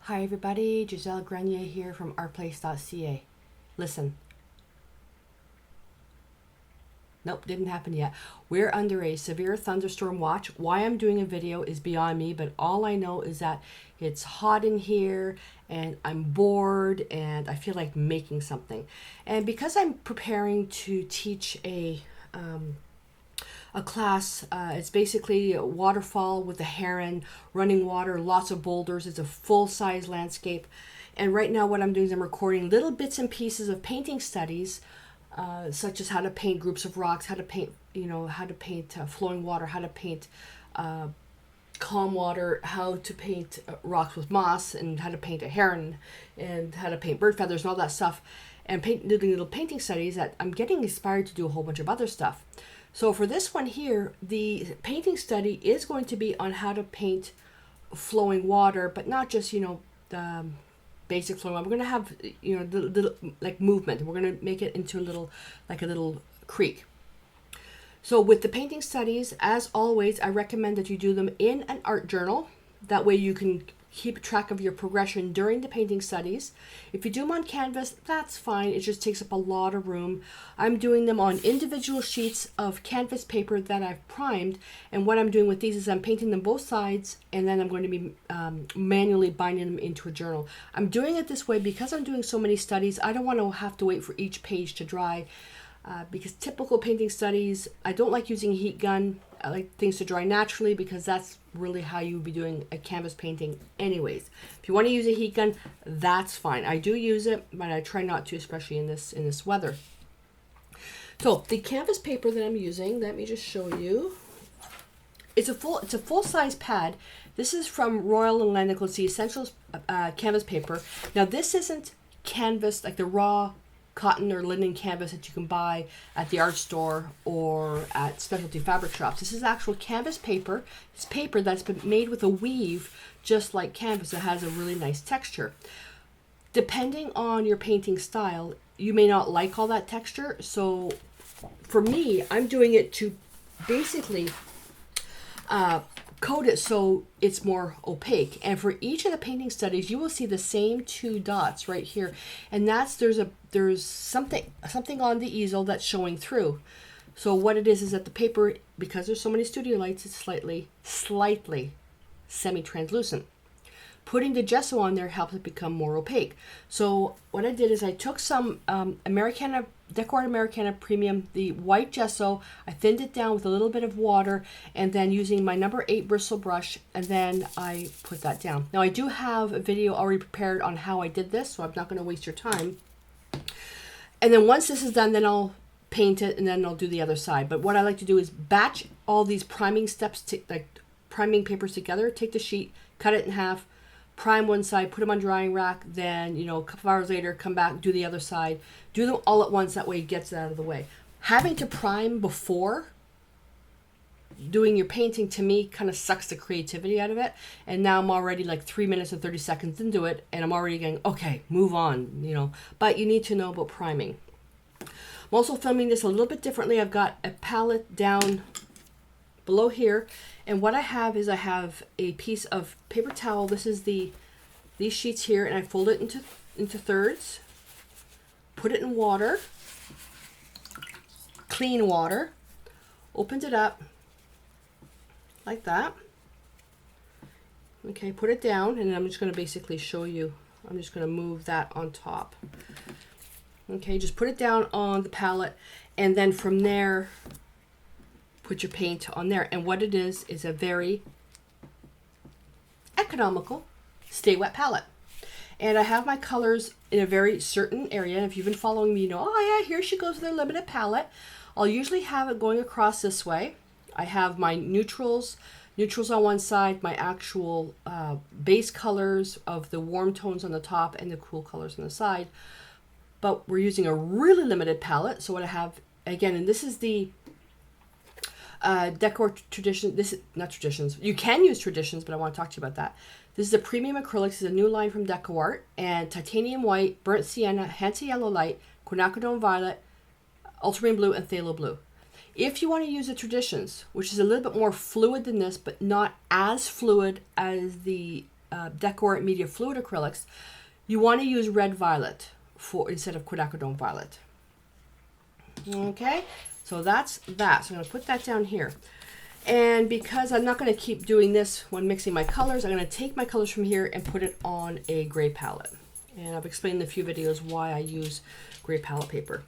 Hi everybody, Giselle Grenier here from artplace.ca. Listen. Nope, didn't happen yet. We're under a severe thunderstorm watch. Why I'm doing a video is beyond me, but all I know is that it's hot in here and I'm bored and I feel like making something. And because I'm preparing to teach a class. It's basically a waterfall with a heron, running water, lots of boulders. It's a full-size landscape. And right now what I'm doing is I'm recording little bits and pieces of painting studies, such as how to paint groups of rocks, how to paint, how to paint flowing water, how to paint calm water, how to paint rocks with moss, and how to paint a heron, and how to paint bird feathers and all that stuff. And doing little painting studies that I'm getting inspired to do a whole bunch of other stuff. So for this one here, the painting study is going to be on how to paint flowing water, but not just, the basic flowing water. We're going to have, the little, like, movement. We're going to make it into a little creek. So with the painting studies, as always, I recommend that you do them in an art journal. That way you can keep track of your progression during the painting studies. If you do them on canvas, that's fine. It just takes up a lot of room. I'm doing them on individual sheets of canvas paper that I've primed. And what I'm doing with these is I'm painting them both sides, and then I'm going to be manually binding them into a journal. I'm doing it this way because I'm doing so many studies. I don't want to have to wait for each page to dry. Because typical painting studies, I don't like using a heat gun. I like things to dry naturally because that's really how you would be doing a canvas painting anyways. If you want to use a heat gun, that's fine. I do use it, but I try not to, especially in this weather. So the canvas paper that I'm using, let me just show you. It's a full size pad. This is from Royal and Langnickle. It's the Essentials canvas paper. Now this isn't canvas like the raw cotton or linen canvas that you can buy at the art store or at specialty fabric shops. This is actual canvas paper. It's paper that's been made with a weave, just like canvas. It has a really nice texture. Depending on your painting style, you may not like all that texture. So for me, I'm doing it to basically coat it so it's more opaque. And for each of the painting studies, you will see the same two dots right here, and that's there's something on the easel that's showing through. So what it is that the paper, because there's so many studio lights, it's slightly semi-translucent. Putting the gesso on there helps it become more opaque. So what I did is I took some Americana, DecoArt Americana Premium, the white gesso. I thinned it down with a little bit of water, and then using my number 8 bristle brush, and then I put that down. Now I do have a video already prepared on how I did this, so I'm not going to waste your time. And then once this is done, then I'll paint it, and then I'll do the other side. But what I like to do is batch all these priming steps, like priming papers together. Take the sheet, cut it in half, prime one side, put them on drying rack, then, a couple of hours later, come back, do the other side. Do them all at once, that way it gets it out of the way. Having to prime before doing your painting, to me, kind of sucks the creativity out of it. And now I'm already like 3 minutes and 30 seconds into it, and I'm already going, okay, move on, But you need to know about priming. I'm also filming this a little bit differently. I've got a palette down below here, and what I have is I have a piece of paper towel. This is these sheets here, and I fold it into thirds, put it in water, clean water, opened it up like that. Okay, put it down, and I'm just going to basically show you. I'm just going to move that on top. Okay, just put it down on the palette, and then from there put your paint on there. And what it is a very economical stay wet palette. And I have my colors in a very certain area. And if you've been following me, you know, oh yeah, here she goes with her limited palette. I'll usually have it going across this way. I have my neutrals on one side, my actual base colors of the warm tones on the top and the cool colors on the side. But we're using a really limited palette. So what I have, again, and this is the DecoArt Tradition. This is not Traditions. You can use Traditions, but I want to talk to you about that. This is the Premium Acrylics. This is a new line from DecoArt. And Titanium White, Burnt Sienna, Hansa Yellow Light, Quinacridone Violet, Ultramarine Blue, and Phthalo Blue. If you want to use the Traditions, which is a little bit more fluid than this, but not as fluid as the DecoArt Media Fluid Acrylics, you want to use red violet instead of Quinacridone violet. Okay, so that's that. So I'm going to put that down here. And because I'm not going to keep doing this when mixing my colors, I'm going to take my colors from here and put it on a gray palette. And I've explained in a few videos why I use gray palette paper.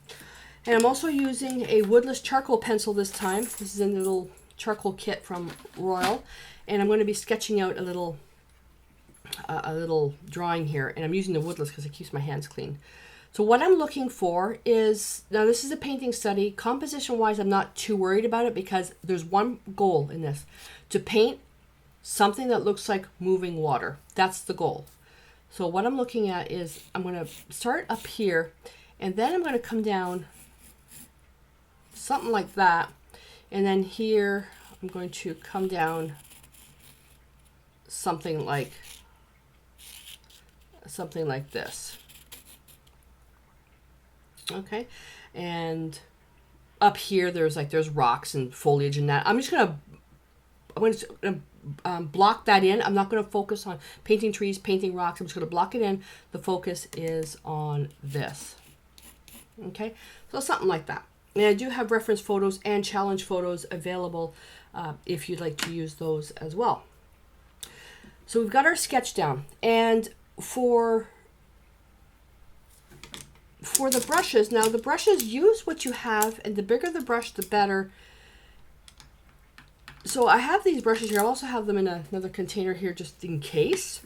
And I'm also using a woodless charcoal pencil this time. This is in the little charcoal kit from Royal. And I'm going to be sketching out a little drawing here. And I'm using the woodless because it keeps my hands clean. So what I'm looking for is, now this is a painting study. Composition wise, I'm not too worried about it because there's one goal in this. To paint something that looks like moving water. That's the goal. So what I'm looking at is I'm going to start up here and then I'm going to come down something like that. And then here I'm going to come down something like this. Okay, and up here there's rocks and foliage and that. I'm gonna block that in. I'm not gonna focus on painting trees, painting rocks. I'm just gonna block it in. The focus is on this. Okay, so something like that. And I do have reference photos and challenge photos available if you'd like to use those as well. So we've got our sketch down, and for the brushes, now the brushes, use what you have, and the bigger the brush, the better. So I have these brushes here. I also have them in another container here just in case.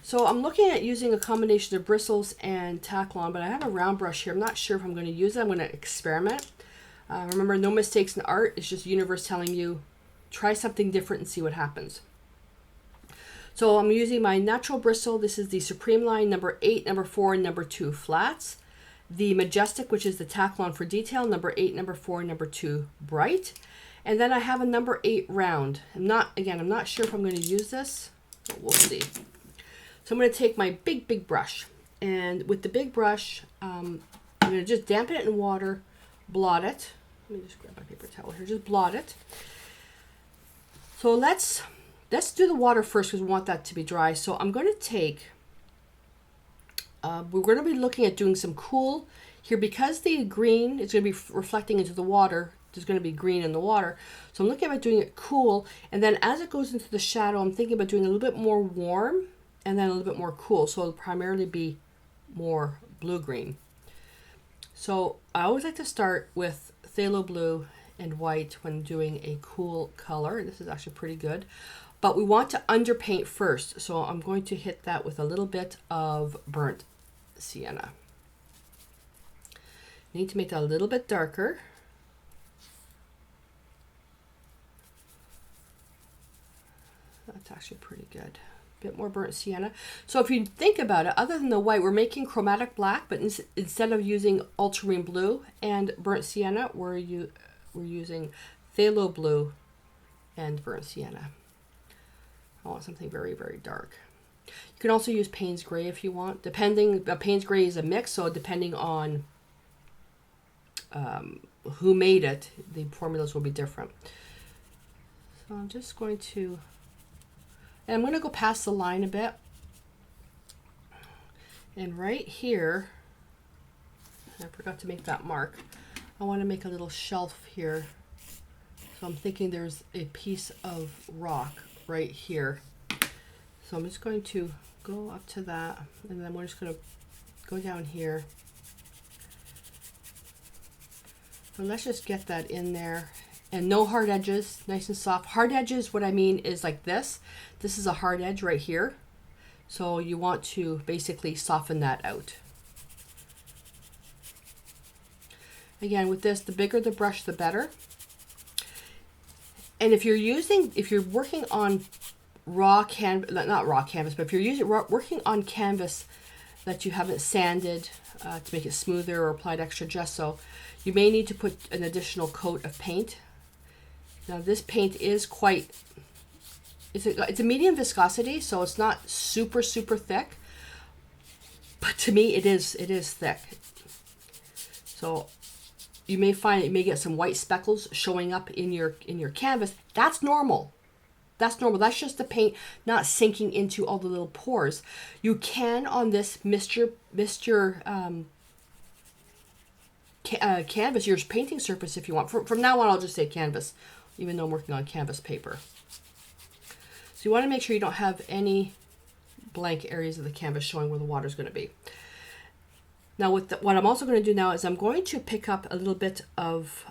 So I'm looking at using a combination of bristles and Taklon, but I have a round brush here. I'm not sure if I'm going to use it. I'm going to experiment. Remember, no mistakes in art. It's just the universe telling you, try something different and see what happens. So I'm using my natural bristle. This is the Supreme line number 8, number 4, and number 2 flats. The Majestic, which is the Taklon for detail, number 8, number 4, and number 2 bright. And then I have a number 8 round. I'm not sure if I'm going to use this, but we'll see. So I'm going to take my big brush. And with the big brush, I'm going to just dampen it in water, blot it. Let me just grab my paper towel here, just blot it. So let's do the water first because we want that to be dry. So I'm going to take, we're going to be looking at doing some cool here because the green is going to be reflecting into the water. There's going to be green in the water. So I'm looking at doing it cool. And then as it goes into the shadow, I'm thinking about doing a little bit more warm and then a little bit more cool. So it'll primarily be more blue-green. So I always like to start with phthalo blue and white when doing a cool color. This is actually pretty good. But we want to underpaint first, so I'm going to hit that with a little bit of burnt sienna. Need to make that a little bit darker. That's actually pretty good. A bit more burnt sienna. So if you think about it, other than the white, we're making chromatic black, but instead of using ultramarine blue and burnt sienna, we're using phthalo blue and burnt sienna. I want something very, very dark. You can also use Payne's Gray if you want. Payne's Gray is a mix, so depending on who made it, the formulas will be different. So I'm just going to, and I'm going to go past the line a bit. And right here, I forgot to make that mark. I want to make a little shelf here. So I'm thinking there's a piece of rock right here. So I'm just going to go up to that, and then we're just going to go down here. So let's just get that in there. And no hard edges, nice and soft. Hard edges, what I mean is like this. This is a hard edge right here. So you want to basically soften that out. Again, with this, the bigger the brush, the better. And if you're working on raw canvas, not raw canvas, but if you're working on canvas that you haven't sanded to make it smoother or applied extra gesso, you may need to put an additional coat of paint. Now this paint is it's a medium viscosity, so it's not super thick, but to me it is thick. So you may find you may get some white speckles showing up in your canvas. That's normal. That's normal. That's just the paint not sinking into all the little pores. You can on this mist your canvas, your painting surface if you want. From now on, I'll just say canvas, even though I'm working on canvas paper. So you want to make sure you don't have any blank areas of the canvas showing where the water is going to be. Now what I'm also going to do now is I'm going to pick up a little bit of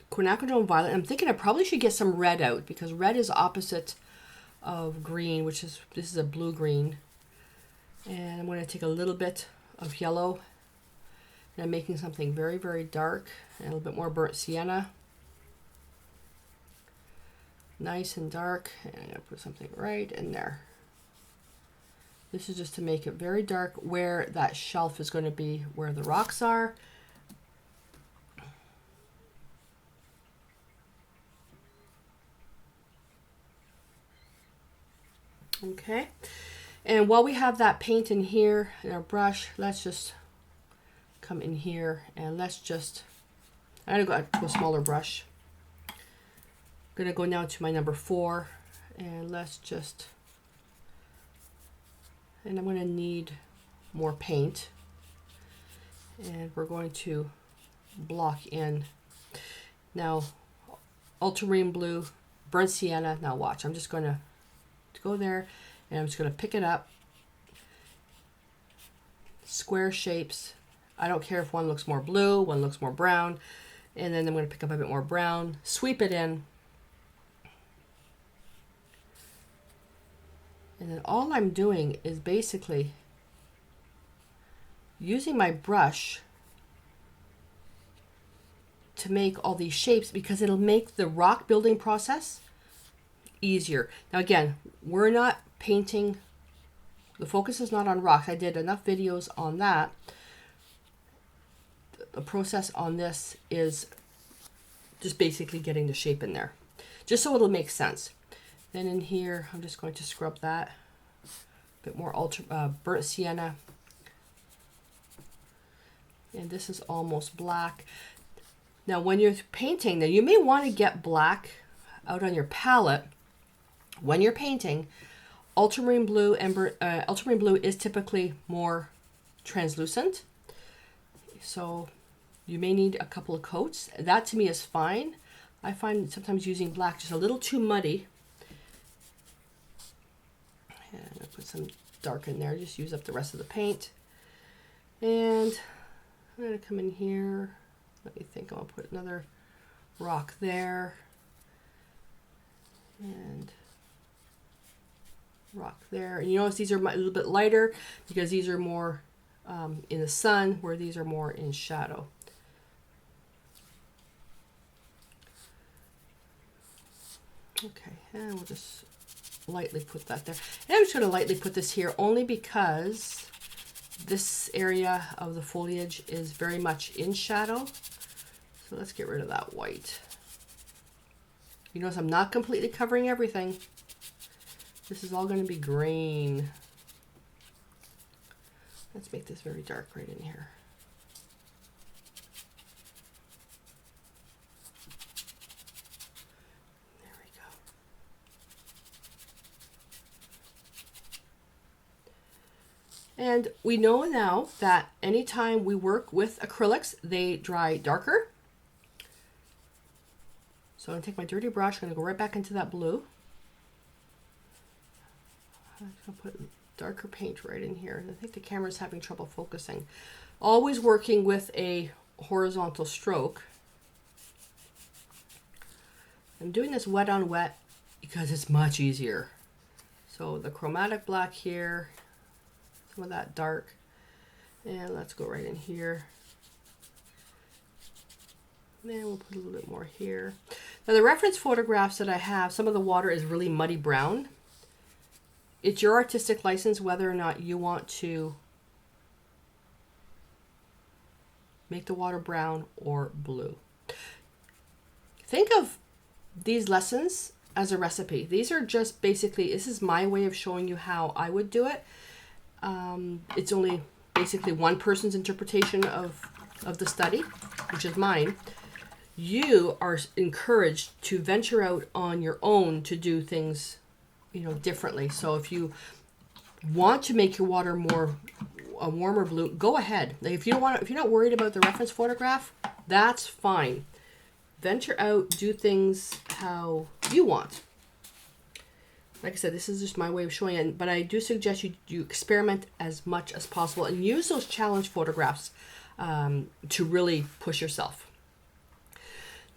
Quinacridone violet. I'm thinking I probably should get some red out because red is opposite of green, which is, this is a blue-green. And I'm going to take a little bit of yellow. And I'm making something very, very dark and a little bit more burnt sienna. Nice and dark. And I'm going to put something right in there. This is just to make it very dark where that shelf is going to be, where the rocks are. Okay, and while we have that paint in here in our brush, let's just come in here and let's just, I'm going to go to a smaller brush. I'm going to go now to my number 4 and let's just, and I'm going to need more paint and we're going to block in. Now, ultramarine blue, burnt sienna. Now watch, I'm just going to go there and I'm just going to pick it up. Square shapes. I don't care if one looks more blue, one looks more brown. And then I'm going to pick up a bit more brown, sweep it in. And then all I'm doing is basically using my brush to make all these shapes because it'll make the rock building process easier. Now again, we're not painting, the focus is not on rocks. I did enough videos on that. The process on this is just basically getting the shape in there, just so it'll make sense. Then in here, I'm just going to scrub that. A bit more burnt sienna. And this is almost black. Now when you're painting, now you may want to get black out on your palette when you're painting. Ultramarine blue and ultramarine blue is typically more translucent. So you may need a couple of coats. That to me is fine. I find sometimes using black just a little too muddy. And I'll put some dark in there, just use up the rest of the paint. And I'm going to come in here. Let me think, I'll put another rock there. And rock there. And you notice these are a little bit lighter because these are more in the sun, where these are more in shadow. Okay, and we'll just lightly put that there. And I'm just going to lightly put this here only because this area of the foliage is very much in shadow. So let's get rid of that white. You notice I'm not completely covering everything. This is all going to be green. Let's make this very dark right in here. There we go. And we know now that anytime we work with acrylics, they dry darker. So I'm going to take my dirty brush, I'm going to go right back into that blue. I'm going to put darker paint right in here. I think the camera's having trouble focusing. Always working with a horizontal stroke. I'm doing this wet on wet because it's much easier. So the chromatic black here, some of that dark, and let's go right in here. And we'll put a little bit more here. Now the reference photographs that I have, some of the water is really muddy brown. It's your artistic license whether or not you want to make the water brown or blue. Think of these lessons as a recipe. These are just basically, this is my way of showing you how I would do it. It's only basically one person's interpretation of the study, which is mine. you are encouraged to venture out on your own to do things, you know, differently. So if you want to make your water more a warmer blue, go ahead. Like if you don't want, if you're not worried about the reference photograph, that's fine. Venture out, do things how you want. Like I said, this is just my way of showing it, but I do suggest you experiment as much as possible and use those challenge photographs to really push yourself.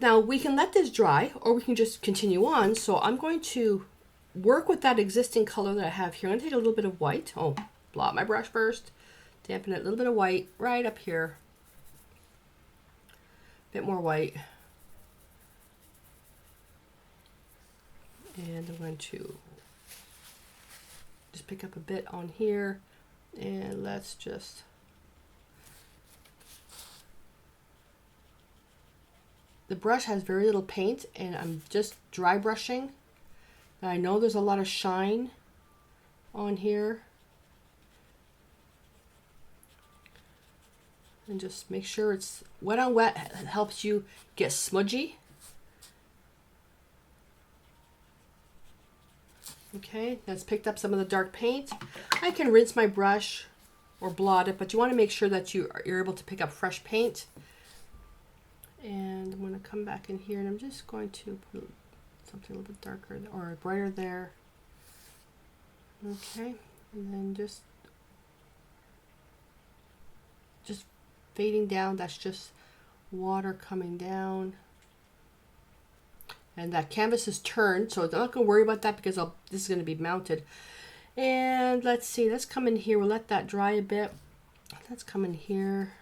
Now we can let this dry or we can just continue on. So I'm going to work with that existing color that I have here. I'm going to take a little bit of white. Oh, blot my brush first. Dampen it, a little bit of white right up here. A bit more white. And I'm going to just pick up a bit on here. And let's just... The brush has very little paint and I'm just dry brushing. I know there's a lot of shine on here. And just make sure it's wet on wet. It helps you get smudgy. Okay, that's picked up some of the dark paint. I can rinse my brush or blot it, but you want to make sure that you're able to pick up fresh paint. And I'm going to come back in here and I'm just going to put something a little bit darker or brighter there. Okay, and then just fading down. That's just water coming down. And that canvas is turned, so I'm not going to worry about that because this is going to be mounted. And let's see, let's come in here. We'll let that dry a bit. Let's come in here.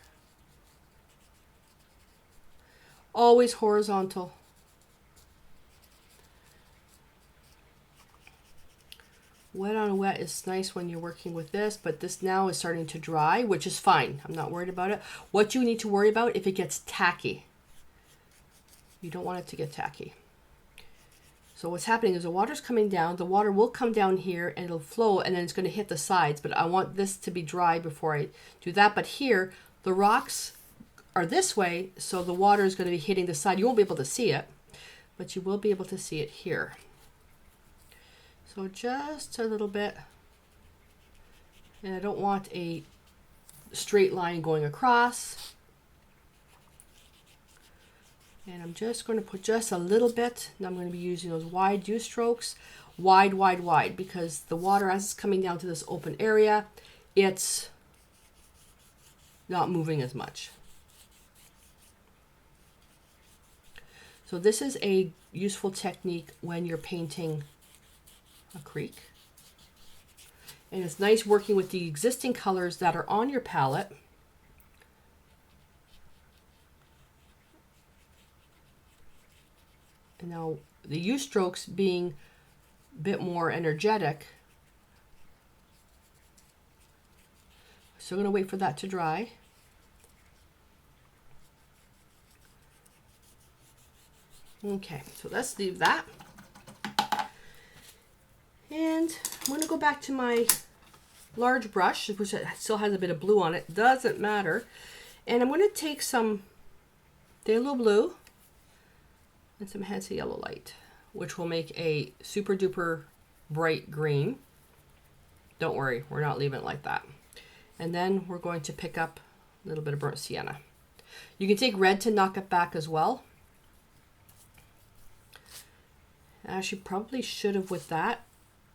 Always horizontal. Wet on wet is nice when you're working with this, but this now is starting to dry, which is fine. I'm not worried about it. What you need to worry about if it gets tacky. You don't want it to get tacky. So what's happening is the water's coming down. The water will come down here and it'll flow and then it's going to hit the sides, but I want this to be dry before I do that. But here, the rocks are this way, so the water is going to be hitting the side. You won't be able to see it, but you will be able to see it here. So just a little bit. And I don't want a straight line going across. And I'm just going to put just a little bit. Now I'm going to be using those wide U strokes. Wide, wide, wide, because the water, as it's coming down to this open area, it's not moving as much. So this is a useful technique when you're painting a creek. And it's nice working with the existing colors that are on your palette. And now the U strokes being a bit more energetic. So I'm going to wait for that to dry. Okay, so let's leave that. And I'm going to go back to my large brush, which still has a bit of blue on it. Doesn't matter. And I'm going to take some Phthalo blue and some Hansa yellow light, which will make a super duper bright green. Don't worry, we're not leaving it like that. And then we're going to pick up a little bit of burnt sienna. You can take red to knock it back as well. I actually probably should have with that.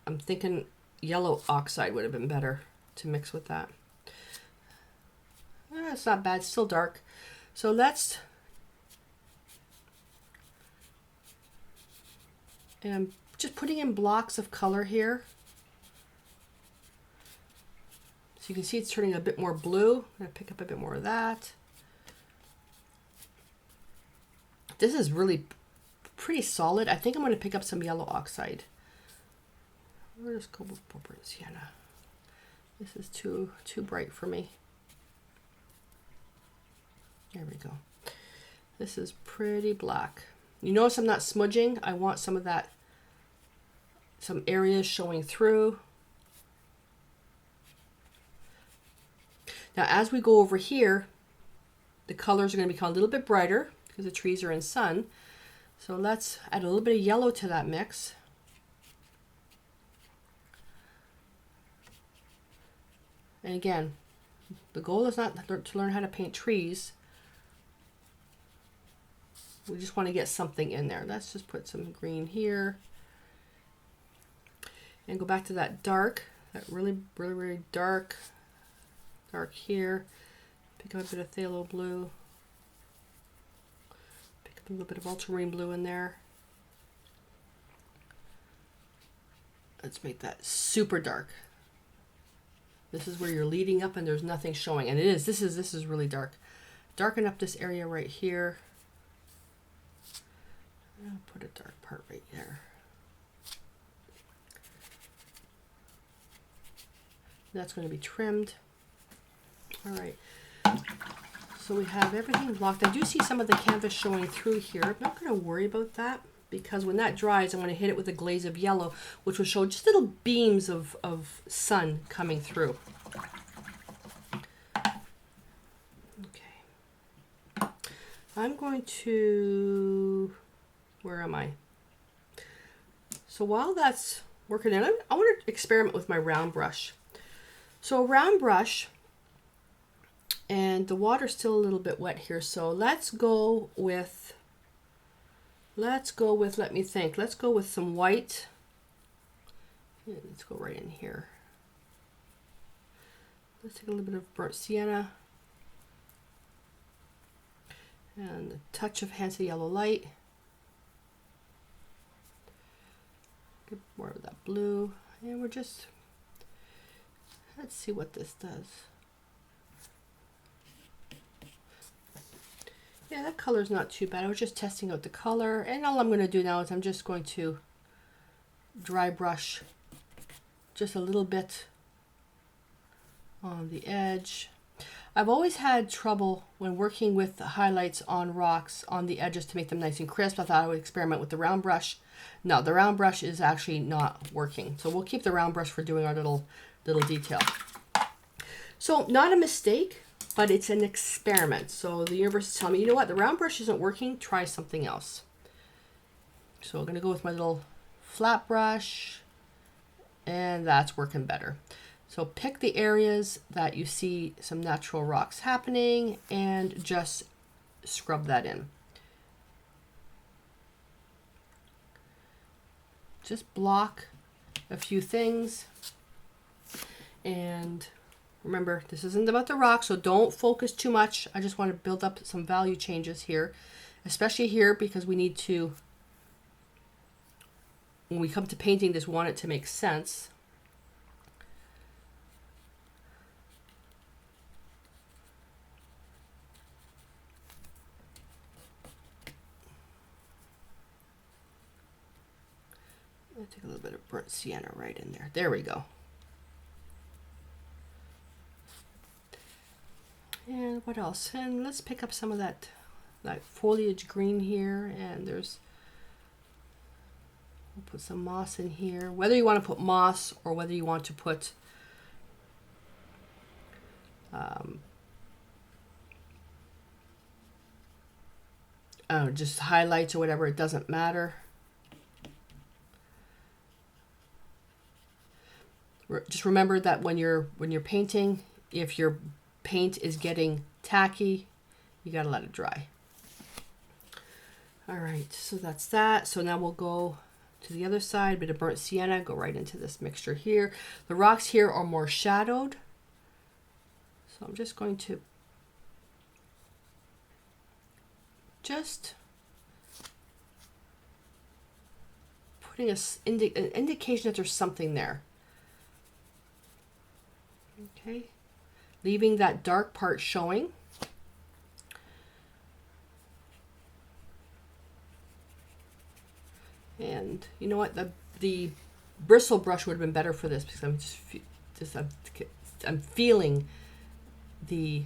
I'm thinking yellow oxide would have been better to mix with that. It's not bad, it's still dark. So let's, and I'm just putting in blocks of color here. So you can see it's turning a bit more blue. I'm going to pick up a bit more of that. This is really pretty solid. I think I'm going to pick up some yellow oxide. Where's Cobalt Burnt Sienna? This is too bright for me. There we go. This is pretty black. You notice I'm not smudging. I want some of that, some areas showing through. Now as we go over here, the colors are going to become a little bit brighter because the trees are in sun. So let's add a little bit of yellow to that mix. And again, the goal is not to learn how to paint trees. We just want to get something in there. Let's just put some green here. And go back to that dark, that really dark here. Pick up a bit of phthalo blue. Pick up a little bit of ultramarine blue in there. Let's make that super dark. This is where you're leading up and there's nothing showing. And it is, this is really dark. Darken up this area right here. I'll put a dark part right there. That's going to be trimmed. All right. So we have everything blocked. I do see some of the canvas showing through here. I'm not going to worry about that, because when that dries, I'm going to hit it with a glaze of yellow, which will show just little beams of sun coming through. Okay. I'm going to, where am I? So while that's working in, I want to experiment with my round brush. So a round brush, and the water's still a little bit wet here, so let's go with, let me think, let's go with some white. Let's go right in here. Let's take a little bit of burnt sienna and a touch of Hansa yellow light. Get more of that blue, and we're just, let's see what this does. Yeah, that color's not too bad. I was just testing out the color, and all I'm going to do now is I'm just going to dry brush just a little bit on the edge. I've always had trouble when working with the highlights on rocks on the edges to make them nice and crisp. I thought I would experiment with the round brush. No, the round brush is actually not working. So we'll keep the round brush for doing our little detail. So not a mistake, but it's an experiment. So the universe is telling me, you know what, the round brush isn't working, try something else. So I'm going to go with my little flat brush, and that's working better. So pick the areas that you see some natural rocks happening and just scrub that in. Just block a few things. And remember, this isn't about the rock, so don't focus too much. I just want to build up some value changes here, especially here, because we need to, when we come to painting this, we want it to make sense. I'll take a little bit of burnt sienna right in there. There we go. And what else? And let's pick up some of that foliage green here, and we'll put some moss in here. Whether you want to put moss or whether you want to put just highlights or whatever, it doesn't matter. Just remember that when you're painting, if your paint is getting tacky, you gotta let it dry. All right, so that's that. So now we'll go to the other side, a bit of burnt sienna, go right into this mixture here. The rocks here are more shadowed, so I'm just going to putting an indication that there's something there. Okay, leaving that dark part showing. And you know what, the bristle brush would have been better for this, because I'm feeling this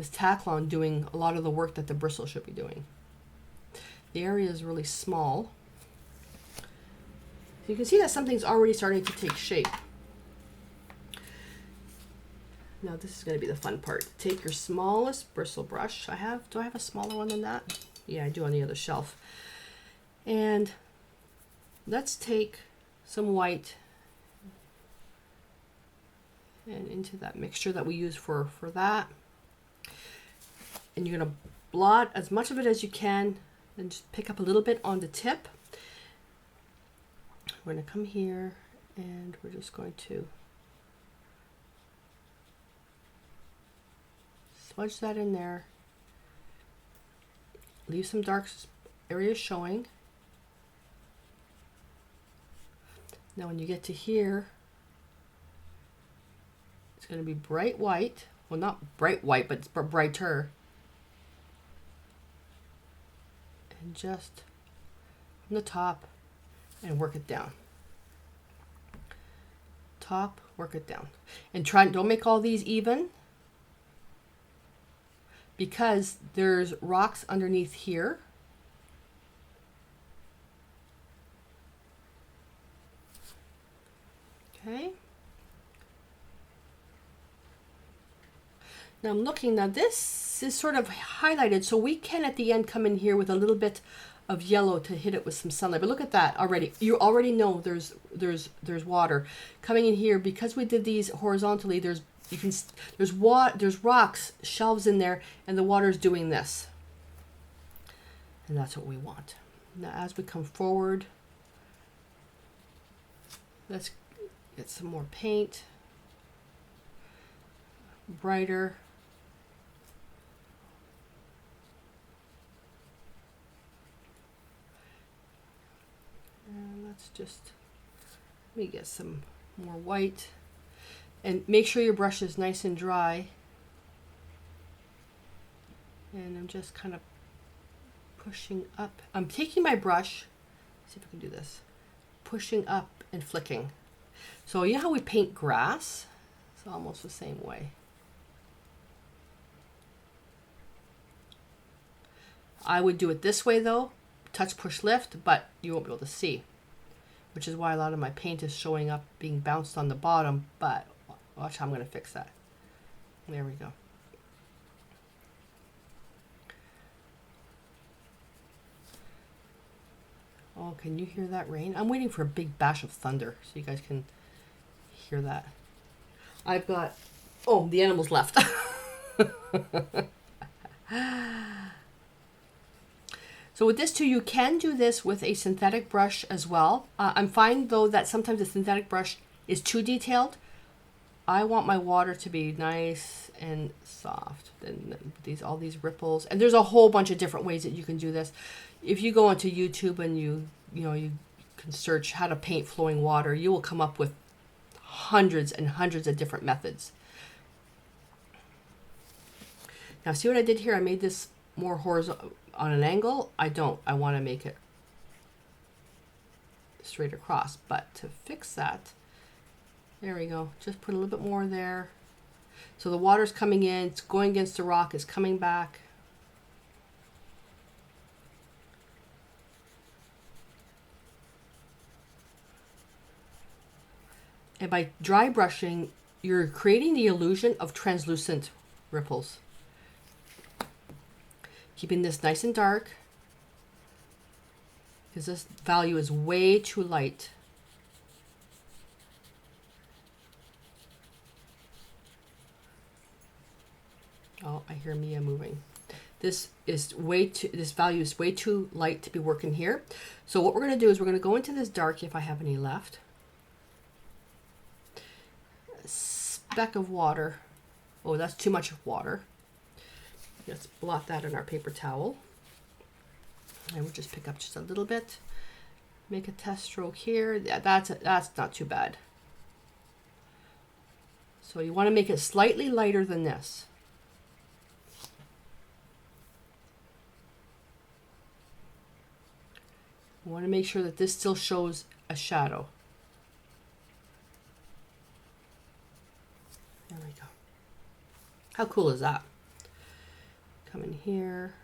Taklon doing a lot of the work that the bristle should be doing. The area is really small. You can see that something's already starting to take shape. Now this is going to be the fun part. Take your smallest bristle brush. Do I have a smaller one than that? Yeah, I do on the other shelf. And let's take some white and into that mixture that we use for that. And you're going to blot as much of it as you can and just pick up a little bit on the tip. We're going to come here and we're just going to smudge that in there. Leave some dark areas showing. Now when you get to here, it's going to be bright white. Well, not bright white, but it's brighter. And just from the top and work it down. Top, work it down. And don't make all these even, because there's rocks underneath here. Okay. Now I'm looking, now this is sort of highlighted, so we can at the end come in here with a little bit of yellow to hit it with some sunlight. But look at that already. You already know there's water coming in here because we did these horizontally. There's rocks, shelves in there, and the water's doing this. And that's what we want. Now as we come forward, let's get some more paint. Brighter. And let me get some more white. And make sure your brush is nice and dry. And I'm just kind of pushing up. I'm taking my brush, see if I can do this, pushing up and flicking. So you know how we paint grass? It's almost the same way. I would do it this way though, touch, push, lift, but you won't be able to see, which is why a lot of my paint is showing up being bounced on the bottom, but watch how I'm going to fix that. There we go. Oh, can you hear that rain? I'm waiting for a big bash of thunder so you guys can hear that. I've got, oh, the animals left. So with this too, you can do this with a synthetic brush as well. I'm finding though that sometimes the synthetic brush is too detailed. I want my water to be nice and soft. And all these ripples, and there's a whole bunch of different ways that you can do this. If you go onto YouTube and you can search how to paint flowing water, you will come up with hundreds and hundreds of different methods. Now see what I did here? I made this more horizontal on an angle. I want to make it straight across, but to fix that, there we go, just put a little bit more there. So the water's coming in, it's going against the rock, it's coming back. And by dry brushing, you're creating the illusion of translucent ripples. Keeping this nice and dark, because this value is way too light. Oh, I hear Mia moving. This value is way too light to be working here. So what we're going to do is we're going to go into this dark, if I have any left. A speck of water. Oh, that's too much water. Let's blot that in our paper towel. And we'll just pick up just a little bit. Make a test stroke here. Yeah, that's not too bad. So you want to make it slightly lighter than this. You want to make sure that this still shows a shadow. There we go. How cool is that? Come in here.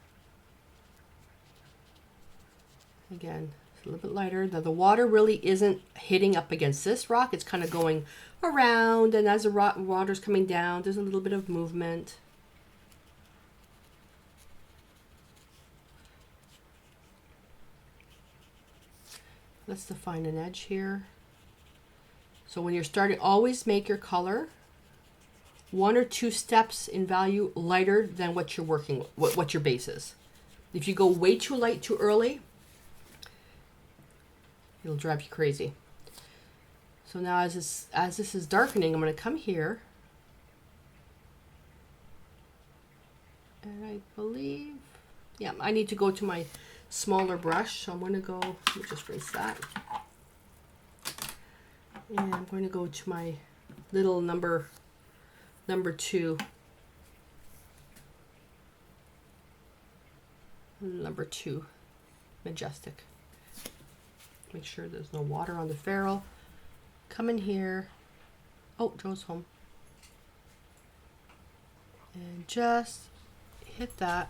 Again, A little bit lighter. Now the water really isn't hitting up against this rock. It's kind of going around, and as the water's coming down, there's a little bit of movement. Let's define an edge here. So when you're starting, always make your color 1 or 2 steps in value lighter than what you're working with, what your base is. If you go way too light too early, it'll drive you crazy. So now as this is darkening, I'm going to come here, and I believe, yeah, I need to go to my smaller brush. So I'm going to go, let me just rinse that. And I'm going to go to my little number 2. Number 2 Majestic. Make sure there's no water on the ferrule. Come in here. Oh, Joe's home. And just hit that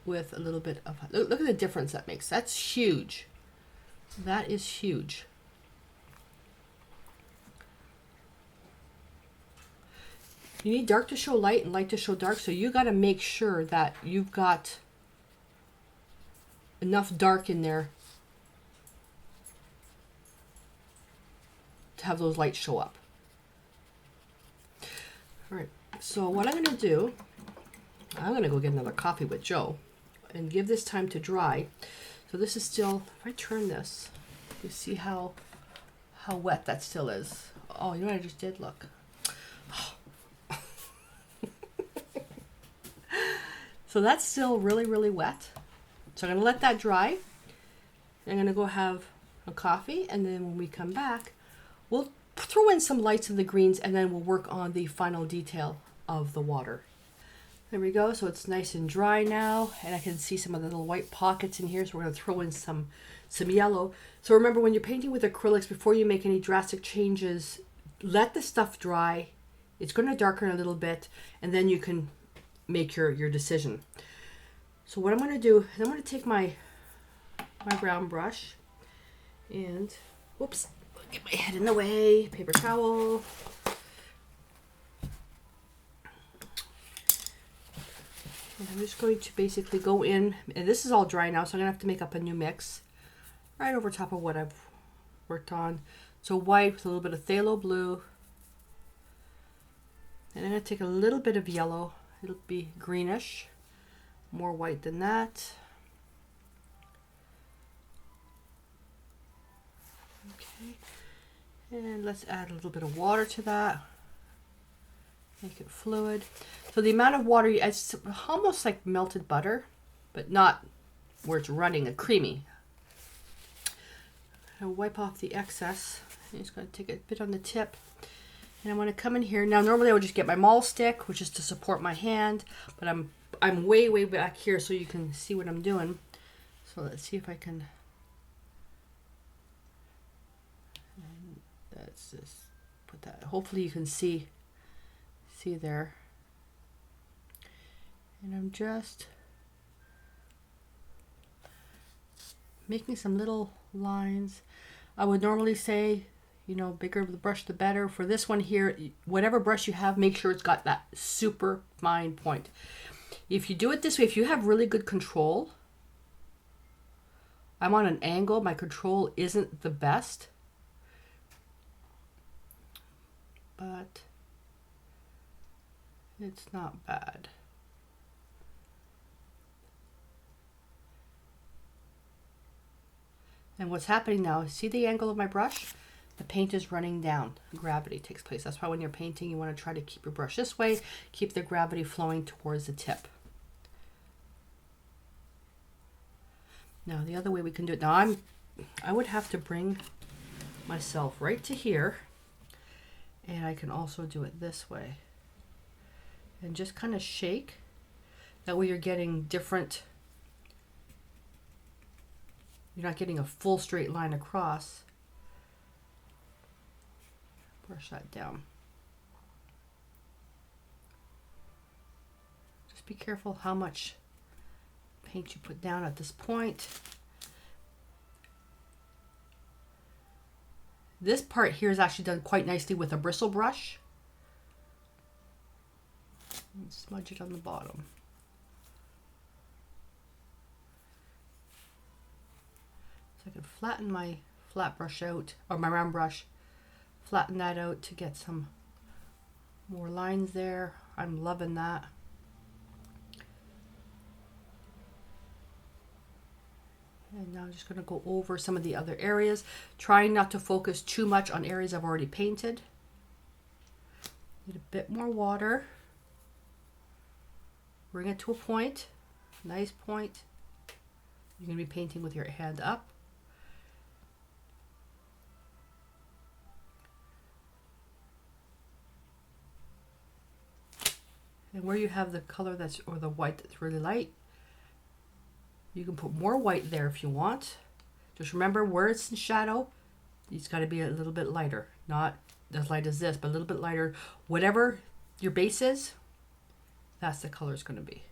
with a little bit of, look at the difference that makes. That's huge. That is huge. You need dark to show light and light to show dark, so you got to make sure that you've got enough dark in there to have those lights show up. All right, so what I'm going to do, I'm going to go get another coffee with Joe and give this time to dry. So this is still, if I turn this, you see how wet that still is. Oh, you know what I just did? Look. So that's still really, really wet. So I'm going to let that dry. I'm going to go have a coffee, and then when we come back, we'll throw in some lights of the greens, and then we'll work on the final detail of the water. There we go. So it's nice and dry now, and I can see some of the little white pockets in here. So we're going to throw in some yellow. So remember, when you're painting with acrylics, before you make any drastic changes, let the stuff dry. It's going to darken a little bit, and then you can make your decision. So what I'm going to do is I'm going to take my brown brush and, whoops, get my head in the way, paper towel. And I'm just going to basically go in, and this is all dry now, so I'm going to have to make up a new mix right over top of what I've worked on. So white with a little bit of phthalo blue. And I'm going to take a little bit of yellow. It'll be greenish, more white than that. Okay, and let's add a little bit of water to that. Make it fluid. So the amount of water, it's almost like melted butter, but not where it's running, a creamy. I'll wipe off the excess. I'm just going to take a bit on the tip. And I want to come in here. Now, normally I would just get my maul stick, which is to support my hand, but I'm way, way back here so you can see what I'm doing. So let's see if I can. And let's just put that. Hopefully you can see there. And I'm just making some little lines. I would normally say, you know, bigger the brush, the better. For this one here, whatever brush you have, make sure it's got that super fine point. If you do it this way, if you have really good control, I'm on an angle, my control isn't the best, but it's not bad. And what's happening now, see the angle of my brush? The paint is running down. Gravity takes place. That's why when you're painting, you want to try to keep your brush this way, keep the gravity flowing towards the tip. Now, the other way we can do it, now I would have to bring myself right to here, and I can also do it this way. And just kind of shake. That way you're getting different, you're not getting a full straight line across. Brush that down. Just be careful how much paint you put down at this point. This part here is actually done quite nicely with a bristle brush. And smudge it on the bottom. So I can flatten my flat brush out, or my round brush, flatten that out to get some more lines there. I'm loving that. And now I'm just going to go over some of the other areas, trying not to focus too much on areas I've already painted. Need a bit more water. Bring it to a point, nice point. You're going to be painting with your hand up. And where you have the color that's, or the white that's really light, you can put more white there if you want. Just remember where it's in shadow, it's got to be a little bit lighter. Not as light as this, but a little bit lighter. Whatever your base is, that's the color it's going to be.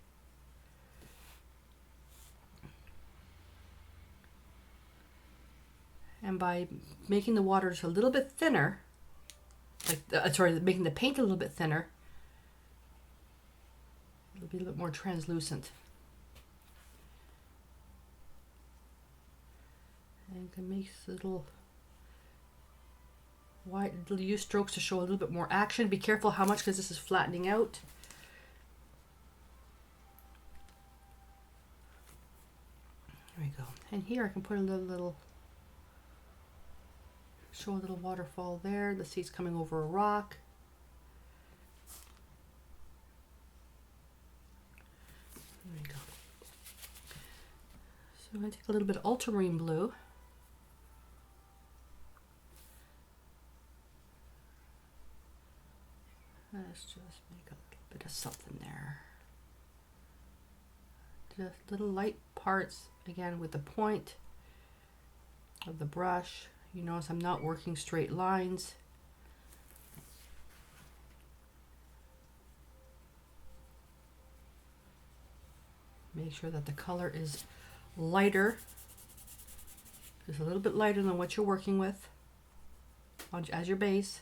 And by making the water just a little bit thinner, making the paint a little bit thinner, it'll be a little more translucent. And you can make little white little U strokes to show a little bit more action. Be careful how much, because this is flattening out. There we go. And here I can put a little show a little waterfall there. The sea's coming over a rock. There we go. So I'm going to take a little bit of ultramarine blue. Let's just make a little bit of something there. Just little light parts, again with the point of the brush. You notice I'm not working straight lines. Make sure that the color is lighter, just a little bit lighter than what you're working with as your base.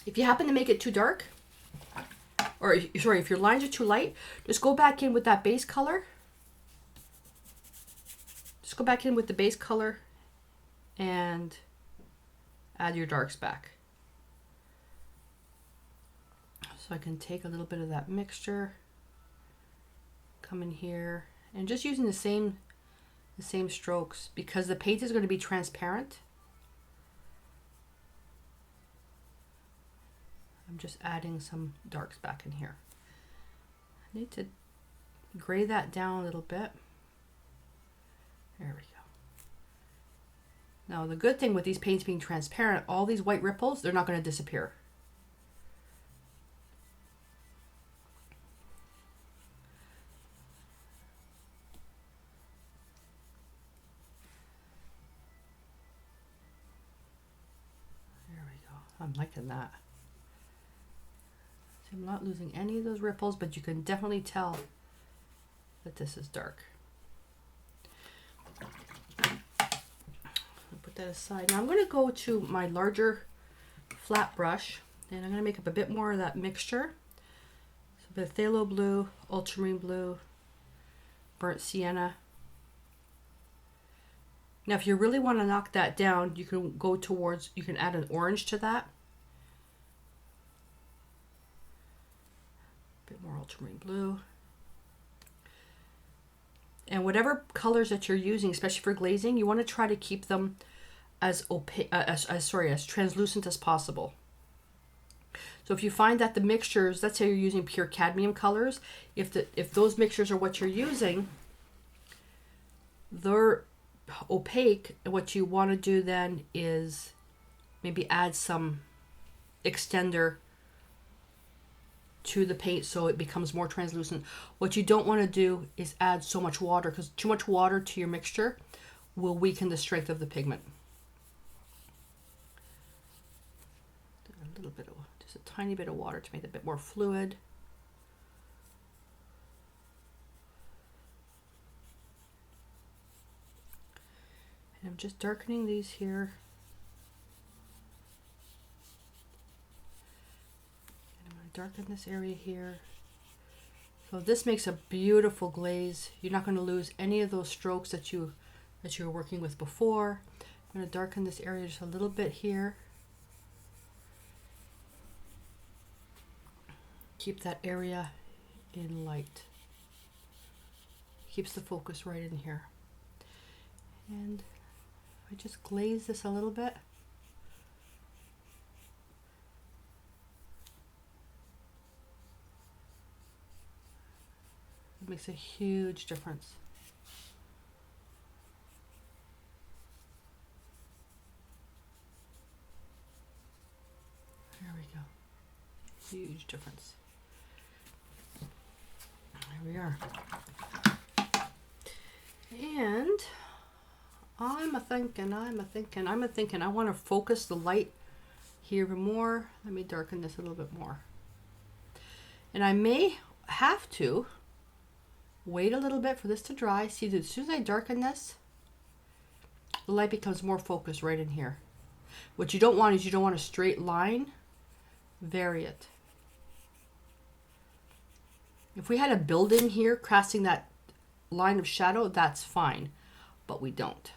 If you happen to make it too dark, or sorry, if your lines are too light, just go back in with that base color. Just go back in with the base color and add your darks back. So I can take a little bit of that mixture, come in here, and just using the same strokes, because the paint is going to be transparent. I'm just adding some darks back in here. I need to gray that down a little bit. There we go. Now the good thing with these paints being transparent, all these white ripples, they're not going to disappear. There we go. I'm liking that. I'm not losing any of those ripples, but you can definitely tell that this is dark. I'll put that aside. Now I'm going to go to my larger flat brush, and I'm going to make up a bit more of that mixture. So a bit of phthalo blue, ultramarine blue, burnt sienna. Now if you really want to knock that down, you can go towards, you can add an orange to that. Bit more ultramarine blue. And whatever colors that you're using, especially for glazing, you want to try to keep them as opaque, as translucent as possible. So if you find that the mixtures, let's say you're using pure cadmium colors, if those mixtures are what you're using, they're opaque, and what you want to do then is maybe add some extender to the paint so it becomes more translucent. What you don't want to do is add so much water, because too much water to your mixture will weaken the strength of the pigment. A little bit of, just a tiny bit of water to make it a bit more fluid. I'm just darkening these here. And I'm going to darken this area here. So this makes a beautiful glaze. You're not going to lose any of those strokes that you were working with before. I'm going to darken this area just a little bit here. Keep that area in light. Keeps the focus right in here. And I just glaze this a little bit. It makes a huge difference. There we go. Huge difference. There we are. And I'm a thinking, I want to focus the light here more. Let me darken this a little bit more. And I may have to wait a little bit for this to dry. See, as soon as I darken this, the light becomes more focused right in here. What you don't want is you don't want a straight line. Vary it. If we had a building here casting that line of shadow, that's fine, but we don't.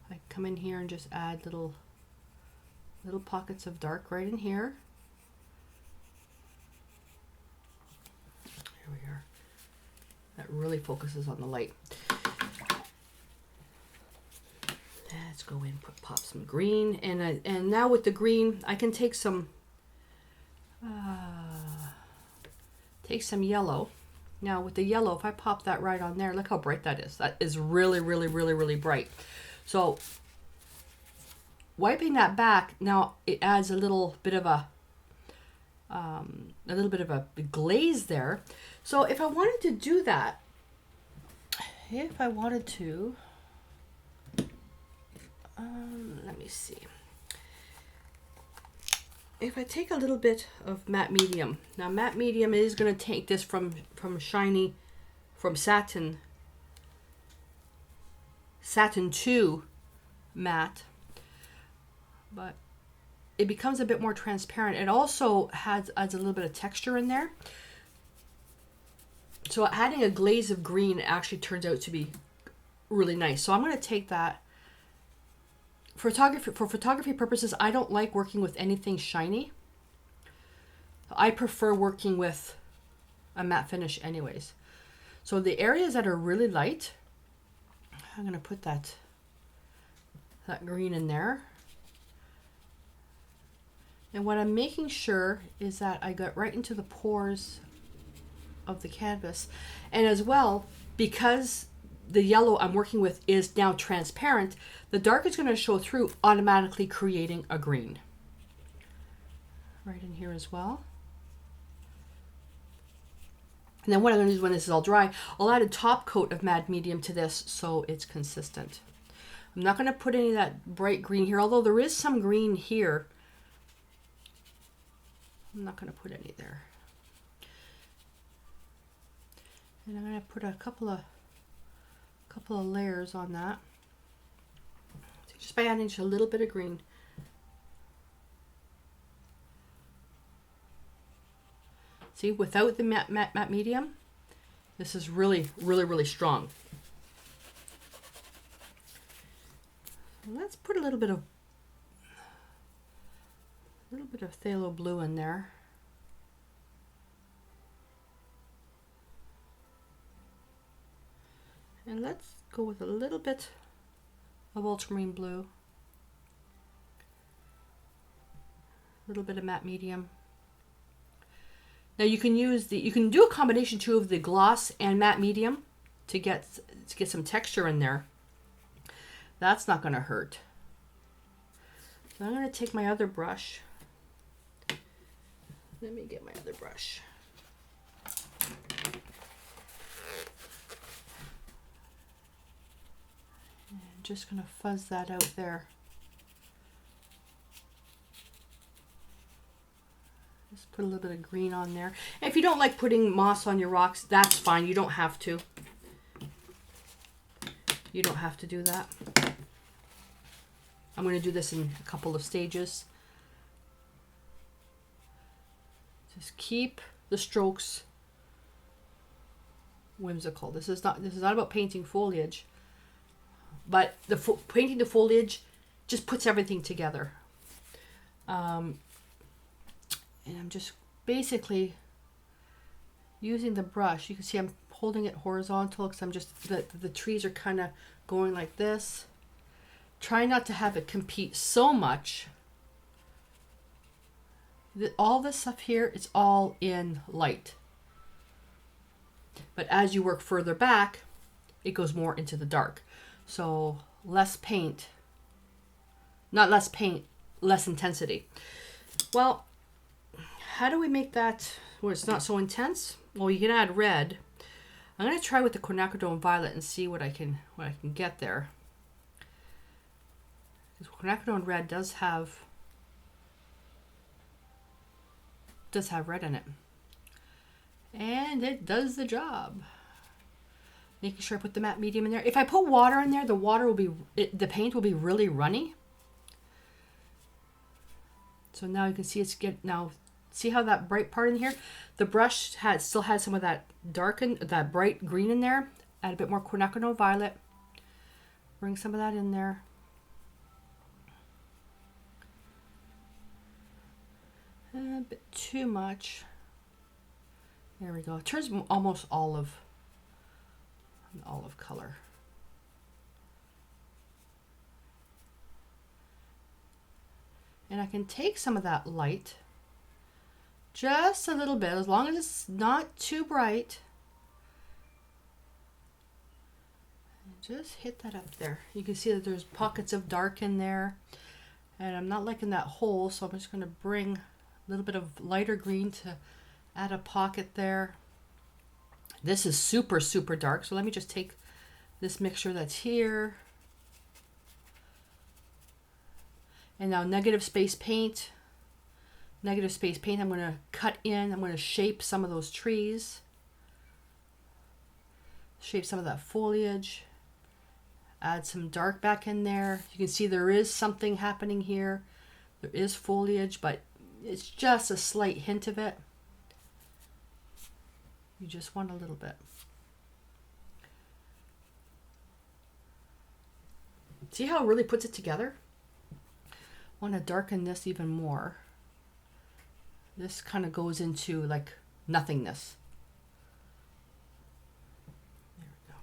I come in here and just add little pockets of dark right in here. There we are. That really focuses on the light. Let's go in, pop some green, and now with the green, I can take some yellow. Now with the yellow, if I pop that right on there, look how bright that is. That is really, really, really, really bright. So wiping that back, now it adds a little bit of a glaze there. So if I wanted to do that, let me see. If I take a little bit of matte medium, now matte medium is going to take this from satin to matte, but it becomes a bit more transparent. It also adds a little bit of texture in there. So adding a glaze of green actually turns out to be really nice. So I'm going to take that. For photography purposes, I don't like working with anything shiny. I prefer working with a matte finish anyways. So the areas that are really light, I'm going to put that green in there. And what I'm making sure is that I got right into the pores of the canvas. And as well, because the yellow I'm working with is now transparent, the dark is going to show through, automatically creating a green. Right in here as well. And then what I'm going to do when this is all dry, I'll add a top coat of matte medium to this so it's consistent. I'm not going to put any of that bright green here, although there is some green here. I'm not going to put any there. And I'm going to put a couple of layers on that. So just by adding just a little bit of green. See, without the matte medium, this is really, really, really strong. Let's put a little bit of phthalo blue in there. And let's go with a little bit of ultramarine blue, a little bit of matte medium. Now you can do a combination too of the gloss and matte medium to get some texture in there. That's not going to hurt. So I'm going to take my other brush. Let me get my other brush. Just going to fuzz that out there. Just put a little bit of green on there. And if you don't like putting moss on your rocks, that's fine. You don't have to. You don't have to do that. I'm going to do this in a couple of stages. Just keep the strokes whimsical. This is not about painting foliage, but painting the foliage just puts everything together. And I'm just basically using the brush. You can see I'm holding it horizontal because I'm just the trees are kind of going like this. Try not to have it compete so much. All this stuff here, it's all in light. But as you work further back, it goes more into the dark. So less paint, not less paint, less intensity. Well, how do we make that where it's not so intense? Well, you can add red. I'm going to try with the Quinacridone violet and see what I can get there. Because Quinacridone red does have red in it. And it does the job. Making sure I put the matte medium in there. If I put water in there, the paint will be really runny. So now you can see see how that bright part in here? The brush still has some of that that bright green in there. Add a bit more Quinacridone violet. Bring some of that in there. A bit too much. There we go. It turns almost olive color. And I can take some of that light, just a little bit, as long as it's not too bright. And just hit that up there. You can see that there's pockets of dark in there. And I'm not liking that hole, so I'm just going to bring a little bit of lighter green to add a pocket there. This is super, super dark. So let me just take this mixture that's here. And now negative space paint. Negative space paint, I'm going to cut in. I'm going to shape some of those trees. Shape some of that foliage. Add some dark back in there. You can see there is something happening here. There is foliage, but it's just a slight hint of it. You just want a little bit. See how it really puts it together? I want to darken this even more. This kind of goes into like nothingness. There we go.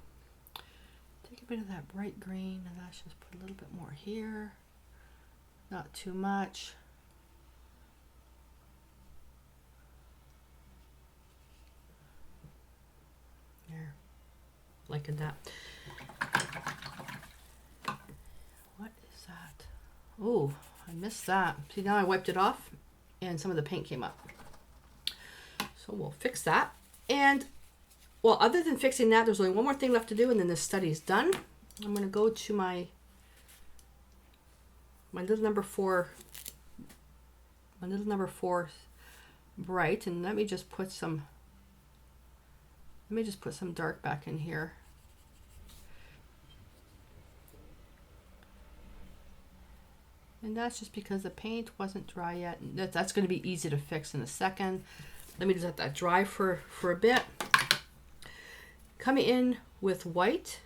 Take a bit of that bright green and let's just put a little bit more here. Not too much. There. Liking that. What is that? Oh, I missed that. See, now I wiped it off and some of the paint came up. So we'll fix that. And well, other than fixing that, there's only one more thing left to do and then this study is done. I'm going to go to my little number 4 bright, and let me just put some dark back in here. And that's just because the paint wasn't dry yet. That's going to be easy to fix in a second. Let me just let that dry for a bit. Coming in with white,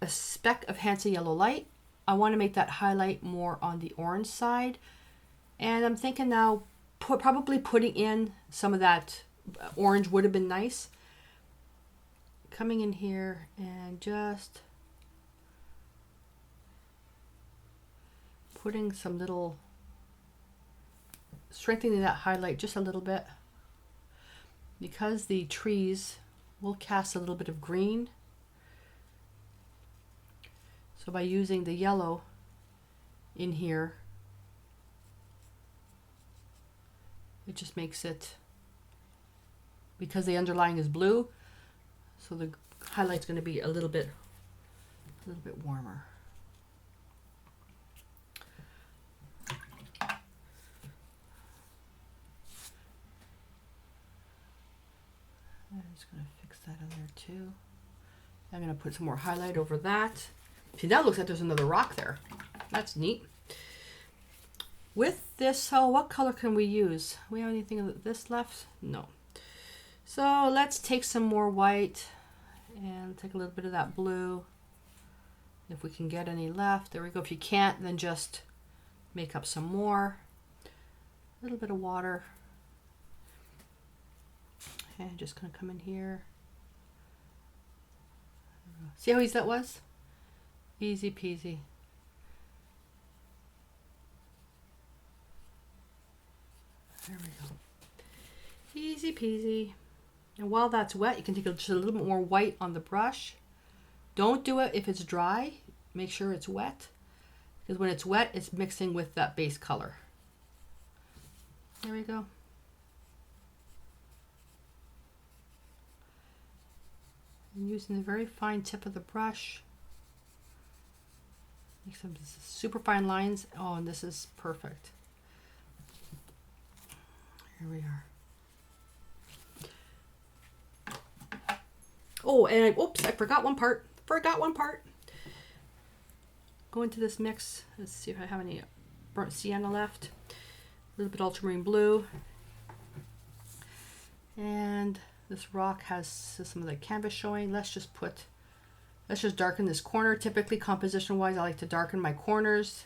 a speck of Hansa yellow light. I want to make that highlight more on the orange side. And I'm thinking now probably putting in some of that orange would have been nice. Coming in here and just putting some little, strengthening that highlight just a little bit, because the trees will cast a little bit of green. So by using the yellow in here, it just makes it, because the underlying is blue, so the highlight's going to be a little bit warmer. I'm just going to fix that in there too. I'm going to put some more highlight over that. See, now it looks like there's another rock there. That's neat. With this, oh, what color can we use? We have anything of this left? No. So let's take some more white and take a little bit of that blue. If we can get any left, there we go. If you can't, then just make up some more. A little bit of water. And just gonna come in here. See how easy that was? Easy peasy. There we go. Easy peasy. And while that's wet, you can take just a little bit more white on the brush. Don't do it if it's dry. Make sure it's wet. Because when it's wet, it's mixing with that base color. There we go. I'm using the very fine tip of the brush. Make some super fine lines. Oh, and this is perfect. Here we are. Oh, and oops, I forgot one part. Go into this mix. Let's see if I have any burnt sienna left. A little bit ultramarine blue. And this rock has some of the canvas showing. Let's just darken this corner. Typically, composition wise, I like to darken my corners.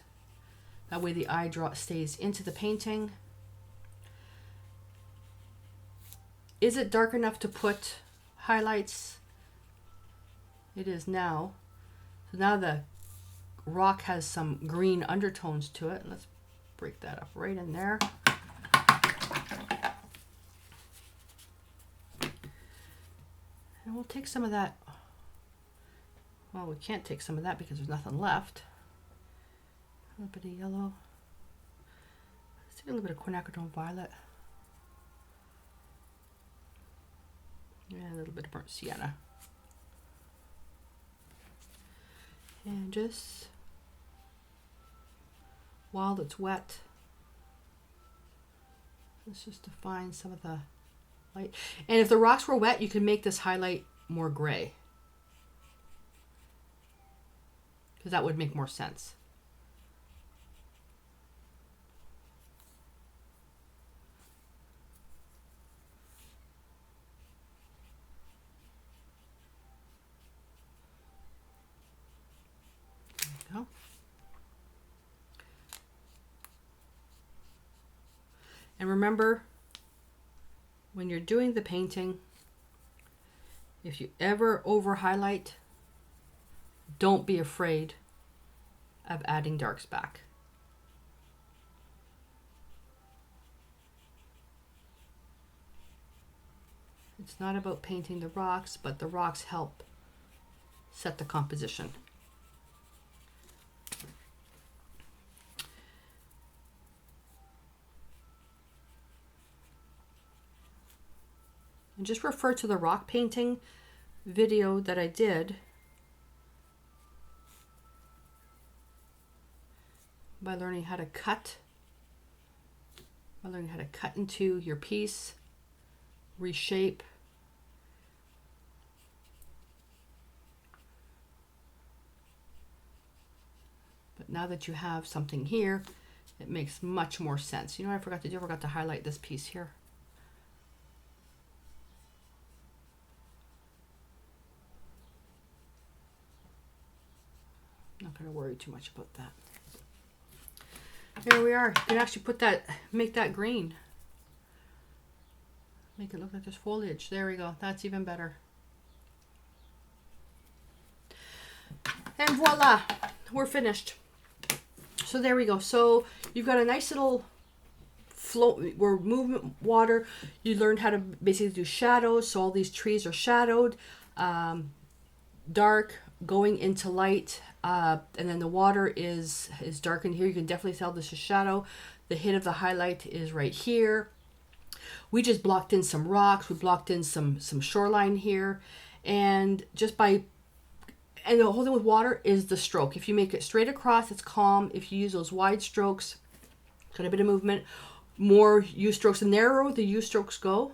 That way the eye stays into the painting. Is it dark enough to put highlights? It is now. So now the rock has some green undertones to it. Let's break that up right in there. And we'll take some of that. Well, we can't take some of that because there's nothing left. A little bit of yellow. Let's take a little bit of Quinacridone violet. And a little bit of burnt sienna. And just while it's wet, let's just define some of the light. And if the rocks were wet, you can make this highlight more gray, because that would make more sense. Go. And remember, when you're doing the painting, if you ever over highlight, don't be afraid of adding darks back. It's not about painting the rocks, but the rocks help set the composition. And just refer to the rock painting video that I did by learning how to cut into your piece, reshape. But now that you have something here, it makes much more sense. You know what I forgot to do? I forgot to highlight this piece here. Not going to worry too much about that. There we are. You can actually make that green. Make it look like there's foliage. There we go. That's even better. And voila, we're finished. So there we go. So you've got a nice little flow where movement water. You learned how to basically do shadows. So all these trees are shadowed, dark, going into light. And then the water is dark in here. You can definitely tell this is shadow. The hit of the highlight is right here. We just blocked in some rocks. We blocked in some shoreline here. And the whole thing with water is the stroke. If you make it straight across, it's calm. If you use those wide strokes, got a bit of movement, more U strokes. The narrower the U strokes go,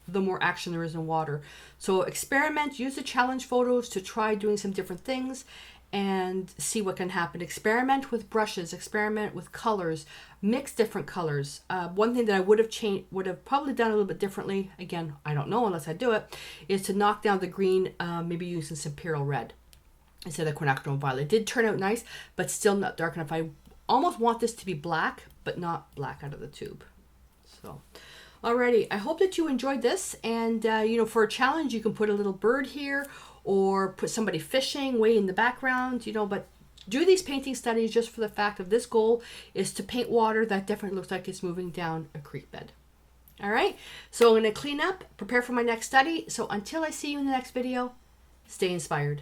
the more action there is in water. So experiment, use the challenge photos to try doing some different things and see what can happen. Experiment with brushes, experiment with colors, mix different colors. One thing that I would have probably done a little bit differently, again, I don't know unless I do it, is to knock down the green, maybe using some Imperial Red instead of Quinacridone Violet. It did turn out nice, but still not dark enough. I almost want this to be black, but not black out of the tube. So, alrighty, I hope that you enjoyed this. And, you know, for a challenge, you can put a little bird here or put somebody fishing way in the background, you know, but do these painting studies just for the fact of this goal is to paint water that definitely looks like it's moving down a creek bed. All right, so I'm going to clean up, prepare for my next study. So until I see you in the next video, stay inspired.